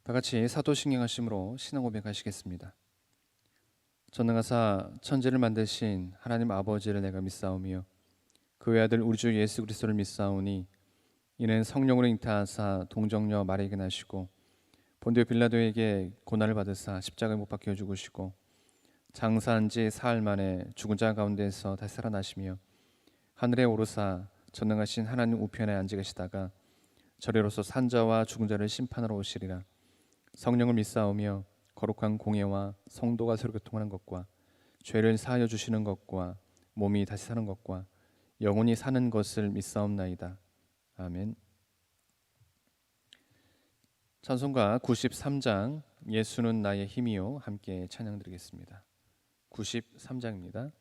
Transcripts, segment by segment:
다 같이 사도신경 하심으로 신앙 고백하시겠습니다. 전능하사 천지를 만드신 하나님 아버지를 내가 믿사오며 그 외아들 우리 주 예수 그리스도를 믿사오니 이는 성령으로 잉태하사 동정녀 마리아에게 나시고 본디오 빌라도에게 고난을 받으사 십자가에 못 박혀 죽으시고 장사한 지 사흘 만에 죽은 자 가운데서 다시 살아나시며 하늘에 오르사 전능하신 하나님 우편에 앉아 계시다가 저리로서 산자와 죽은 자를 심판하러 오시리라. 성령을 믿사오며 거룩한 공예와 성도가 서로 교통하는 것과 죄를 사하여 주시는 것과 몸이 다시 사는 것과 영원히 사는 것을 믿사옵나이다. 아멘. 찬송가 93장 예수는 나의 힘이요 함께 찬양드리겠습니다. 93장입니다.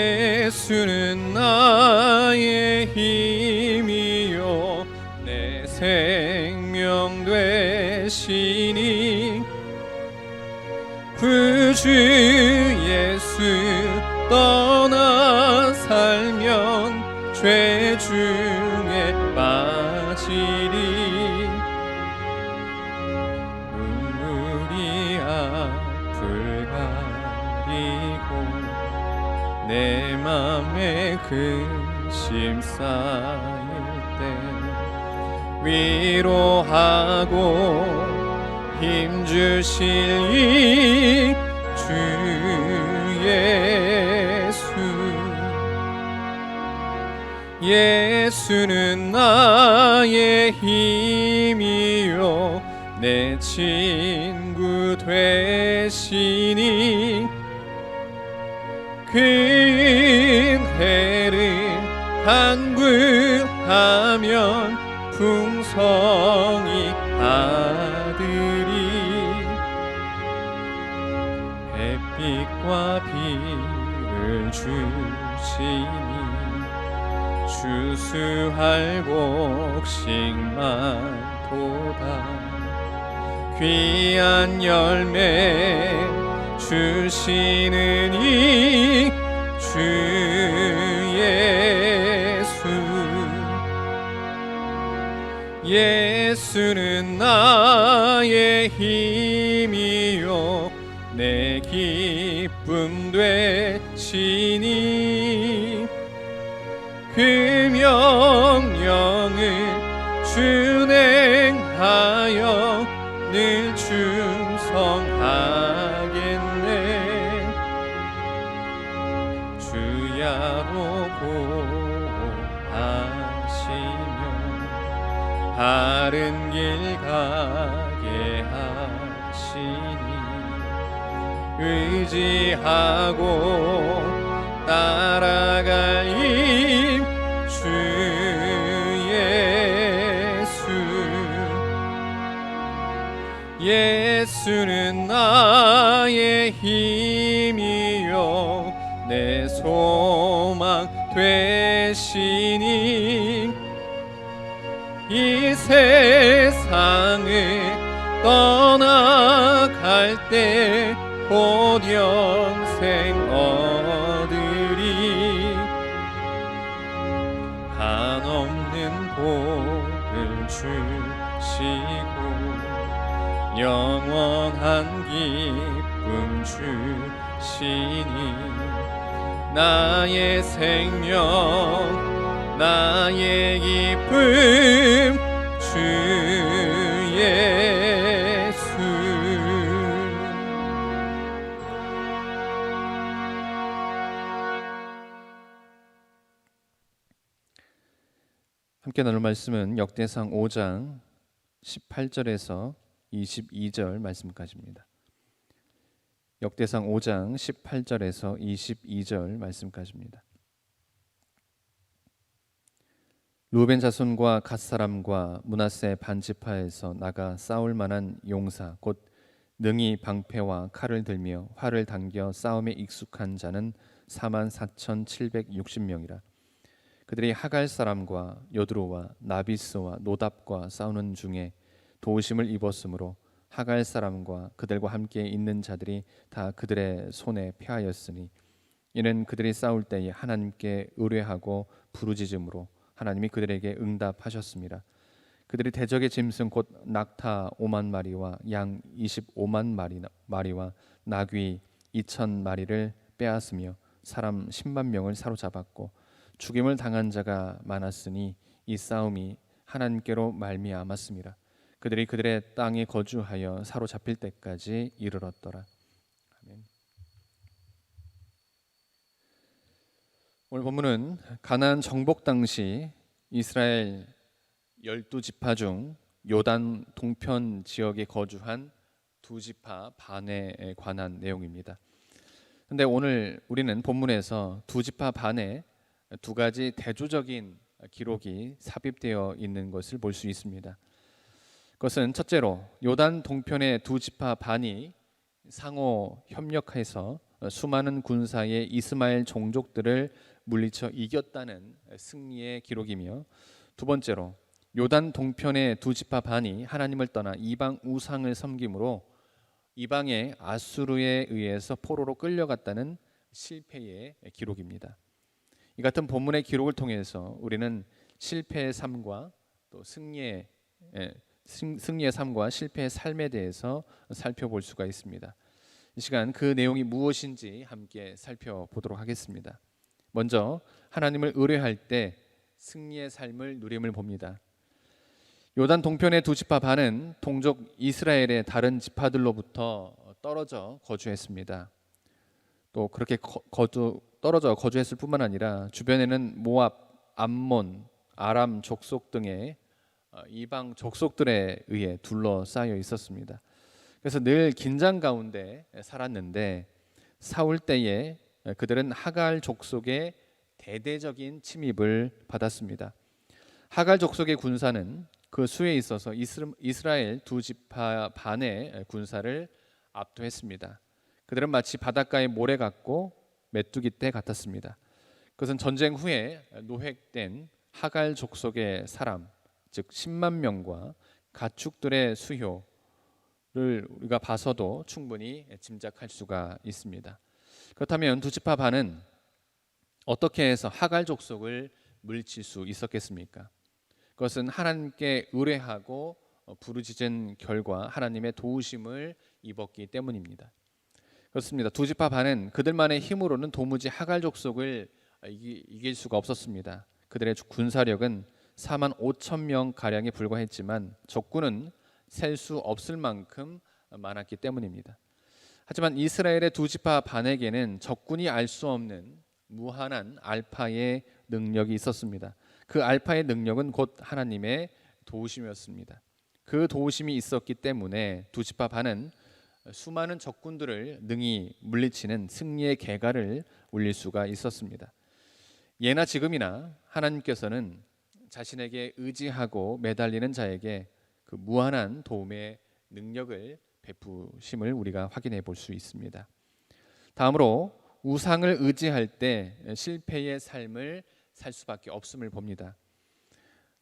예수는 나의 힘이요 내 생명 되시니 구주 예수 떠나 살면 죄 중에 빠지리 눈물이 앞을 가리고 내 맘에 근심 쌓일 때 위로하고 힘주실 이 주 예수 예수는 나의 힘이요 내 친구 되시니 큰 해를 간구하면 풍성이 아들이 햇빛과 비를 주시니 추수할 곡식만 도다 귀한 열매 주시는 이 주 예수 예수는 나의 힘이요 내 기쁨 되시니 그 명령을 준행하여 늘 충성하겠네 주야로 보호하시며 바른 길 가게 하시니 의지하고 따라갈 힘 주 예수 예수는 나의 힘이요 내 소망 되시니 이 세상을 떠나갈 때 곧 영생 얻으리 한없는 복을 주시고 영원한 기쁨 주시니 나의 생명 나의 기쁨 주 예수 함께 나눌 말씀은 역대상 5장 18절에서 22절 말씀까지입니다. 역대상 5장 18절에서 22절 말씀까지입니다. 루벤 자손과 갓 사람과 므낫세 반지파에서 나가 싸울 만한 용사 곧 능히 방패와 칼을 들며 활을 당겨 싸움에 익숙한 자는 44,760명이라. 그들이 하갈 사람과 여드로와 나비스와 노답과 싸우는 중에 도우심을 입었으므로 하갈 사람과 그들과 함께 있는 자들이 다 그들의 손에 패하였으니 이는 그들이 싸울 때에 하나님께 의뢰하고 부르짖음으로 하나님이 그들에게 응답하셨습니다. 그들이 대적의 짐승 곧 낙타 5만 마리와 양 25만 마리와 나귀 2천 마리를 빼앗으며 사람 10만 명을 사로잡았고 죽임을 당한 자가 많았으니 이 싸움이 하나님께로 말미암았습니다. 그들이 그들의 땅에 거주하여 사로잡힐 때까지 이르렀더라. 아멘. 오늘 본문은 가나안 정복 당시 이스라엘 12지파 중 요단 동편 지역에 거주한 두 지파 반에 관한 내용입니다. 그런데 오늘 우리는 본문에서 두 지파 반에 두 가지 대조적인 기록이 삽입되어 있는 것을 볼 수 있습니다. 그것은 첫째로 요단 동편의 두 지파 반이 상호 협력해서 수많은 군사의 이스마엘 종족들을 물리쳐 이겼다는 승리의 기록이며, 두 번째로 요단 동편의 두 지파 반이 하나님을 떠나 이방 우상을 섬김으로 이방의 아수르에 의해서 포로로 끌려갔다는 실패의 기록입니다. 이 같은 본문의 기록을 통해서 우리는 실패의 삶과 또 승리의 삶과 실패의 삶에 대해서 살펴볼 수가 있습니다. 이 시간 그 내용이 무엇인지 함께 살펴보도록 하겠습니다. 먼저 하나님을 의뢰할 때 승리의 삶을 누림을 봅니다. 요단 동편의 두 지파 반은 동족 이스라엘의 다른 지파들로부터 떨어져 거주했습니다. 또 그렇게 떨어져 거주했을 뿐만 아니라 주변에는 모압, 암몬, 아람 족속 등의 이방 족속들에 의해 둘러싸여 있었습니다. 그래서 늘 긴장 가운데 살았는데 사울 때에 그들은 하갈 족속의 대대적인 침입을 받았습니다. 하갈 족속의 군사는 그 수에 있어서 이스라엘 두 지파 반의 군사를 압도했습니다. 그들은 마치 바닷가의 모래 같고 메뚜기 떼 같았습니다. 그것은 전쟁 후에 노획된 하갈 족속의 사람, 즉 10만 명과 가축들의 수효를 우리가 봐서도 충분히 짐작할 수가 있습니다. 그렇다면 두 지파 반은 어떻게 해서 하갈 족속을 물리칠 수 있었겠습니까? 그것은 하나님께 의뢰하고 부르짖은 결과 하나님의 도우심을 입었기 때문입니다. 그렇습니다. 두 지파 반은 그들만의 힘으로는 도무지 하갈 족속을 이길 수가 없었습니다. 그들의 군사력은 4만 5천 명 가량에 불과했지만 적군은 셀 수 없을 만큼 많았기 때문입니다. 하지만 이스라엘의 두 지파 반에게는 적군이 알 수 없는 무한한 알파의 능력이 있었습니다. 그 알파의 능력은 곧 하나님의 도우심이었습니다. 그 도우심이 있었기 때문에 두 지파 반은 수많은 적군들을 능히 물리치는 승리의 계가를 올릴 수가 있었습니다. 예나 지금이나 하나님께서는 자신에게 의지하고 매달리는 자에게 그 무한한 도움의 능력을 베푸심을 우리가 확인해 볼 수 있습니다. 다음으로 우상을 의지할 때 실패의 삶을 살 수밖에 없음을 봅니다.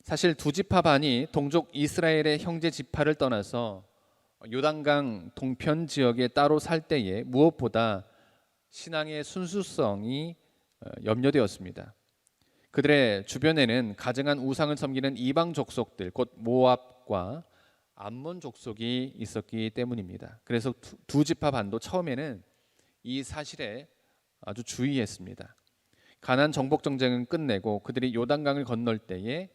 사실 두 지파 반이 동족 이스라엘의 형제 지파를 떠나서 요단강 동편 지역에 따로 살 때에 무엇보다 신앙의 순수성이 염려되었습니다. 그들의 주변에는 가증한 우상을 섬기는 이방 족속들, 곧 모압과 암몬 족속이 있었기 때문입니다. 그래서 두 지파 반도 처음에는 이 사실에 아주 주의했습니다. 가나안 정복 전쟁은 끝내고 그들이 요단강을 건널 때에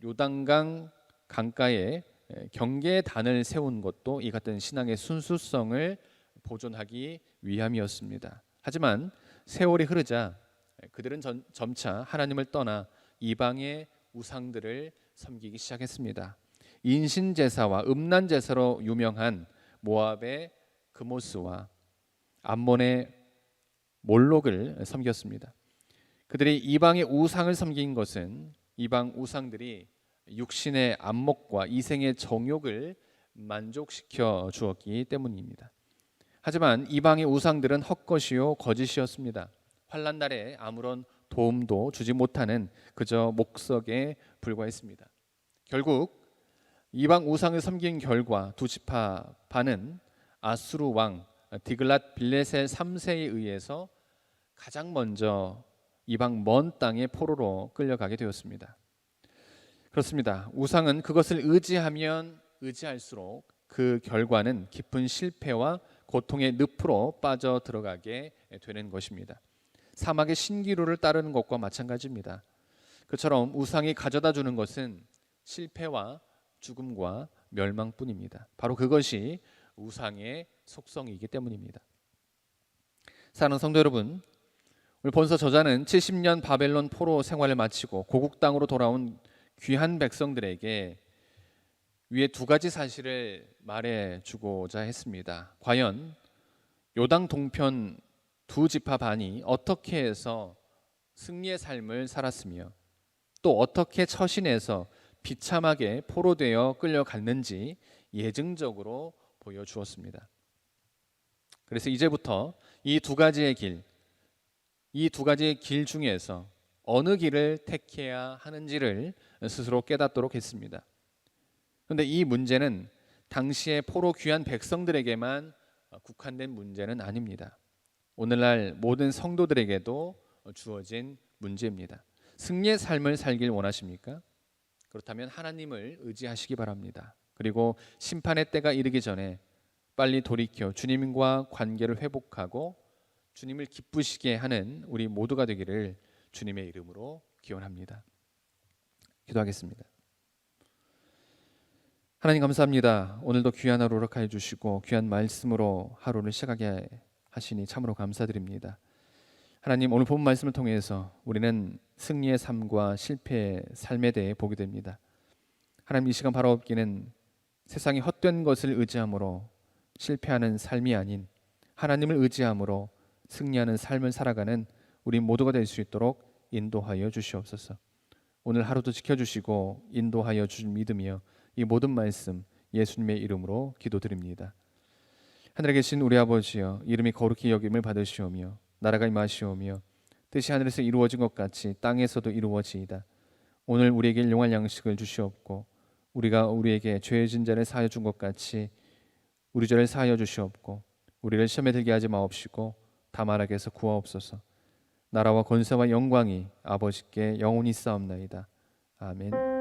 요단강 강가에 경계단을 세운 것도 이 같은 신앙의 순수성을 보존하기 위함이었습니다. 하지만 세월이 흐르자 그들은 점차 하나님을 떠나 이방의 우상들을 섬기기 시작했습니다. 인신제사와 음란제사로 유명한 모압의 그모스와 암몬의 몰록을 섬겼습니다. 그들이 이방의 우상을 섬긴 것은 이방 우상들이 육신의 안목과 이생의 정욕을 만족시켜 주었기 때문입니다. 하지만 이방의 우상들은 헛것이요 거짓이었습니다. 환난 날에 아무런 도움도 주지 못하는 그저 목석에 불과했습니다. 결국 이방 우상을 섬긴 결과 두 지파 반은 아수르 왕 디글랏 빌레셀 3세에 의해서 가장 먼저 이방 먼 땅의 포로로 끌려가게 되었습니다. 그렇습니다. 우상은 그것을 의지하면 의지할수록 그 결과는 깊은 실패와 고통의 늪으로 빠져 들어가게 되는 것입니다. 사막의 신기루를 따르는 것과 마찬가지입니다. 그처럼 우상이 가져다 주는 것은 실패와 죽음과 멸망뿐입니다. 바로 그것이 우상의 속성이기 때문입니다. 사랑하는 성도 여러분, 오늘 본서 저자는 70년 바벨론 포로 생활을 마치고 고국 땅으로 돌아온 귀한 백성들에게 위에 두 가지 사실을 말해주고자 했습니다. 과연 요당 동편 두 지파 반이 어떻게 해서 승리의 삶을 살았으며 또 어떻게 처신해서 비참하게 포로되어 끌려갔는지 예증적으로 보여주었습니다. 그래서 이제부터 이 두 가지의 길 중에서 어느 길을 택해야 하는지를 스스로 깨닫도록 했습니다. 그런데 이 문제는 당시의 포로 귀한 백성들에게만 국한된 문제는 아닙니다. 오늘날 모든 성도들에게도 주어진 문제입니다. 승리의 삶을 살길 원하십니까? 그렇다면 하나님을 의지하시기 바랍니다. 그리고 심판의 때가 이르기 전에 빨리 돌이켜 주님과 관계를 회복하고 주님을 기쁘시게 하는 우리 모두가 되기를 주님의 이름으로 기원합니다. 기도하겠습니다. 하나님 감사합니다. 오늘도 귀한 하루 허락하여 주시고 귀한 말씀으로 하루를 시작하게 하시니 참으로 감사드립니다. 하나님, 오늘 본 말씀을 통해서 우리는 승리의 삶과 실패의 삶에 대해 보게 됩니다. 하나님, 이 시간 바로 없기는 세상의 헛된 것을 의지함으로 실패하는 삶이 아닌 하나님을 의지함으로 승리하는 삶을 살아가는 우리 모두가 될 수 있도록 인도하여 주시옵소서. 오늘 하루도 지켜주시고 인도하여 주신 믿으며 이 모든 말씀 예수님의 이름으로 기도드립니다. 하늘에 계신 우리 아버지여, 이름이 거룩히 여김을 받으시오며 나라가 임하시오며 뜻이 하늘에서 이루어진 것 같이 땅에서도 이루어지이다. 오늘 우리에게 일용할 양식을 주시옵고 우리가 우리에게 죄진 자를 사하여 준 것 같이 우리 죄를 사하여 주시옵고 우리를 시험에 들게 하지 마옵시고 다만 악에서 구하옵소서. 나라와 권세와 영광이 아버지께 영원히 있사옵나이다. 아멘.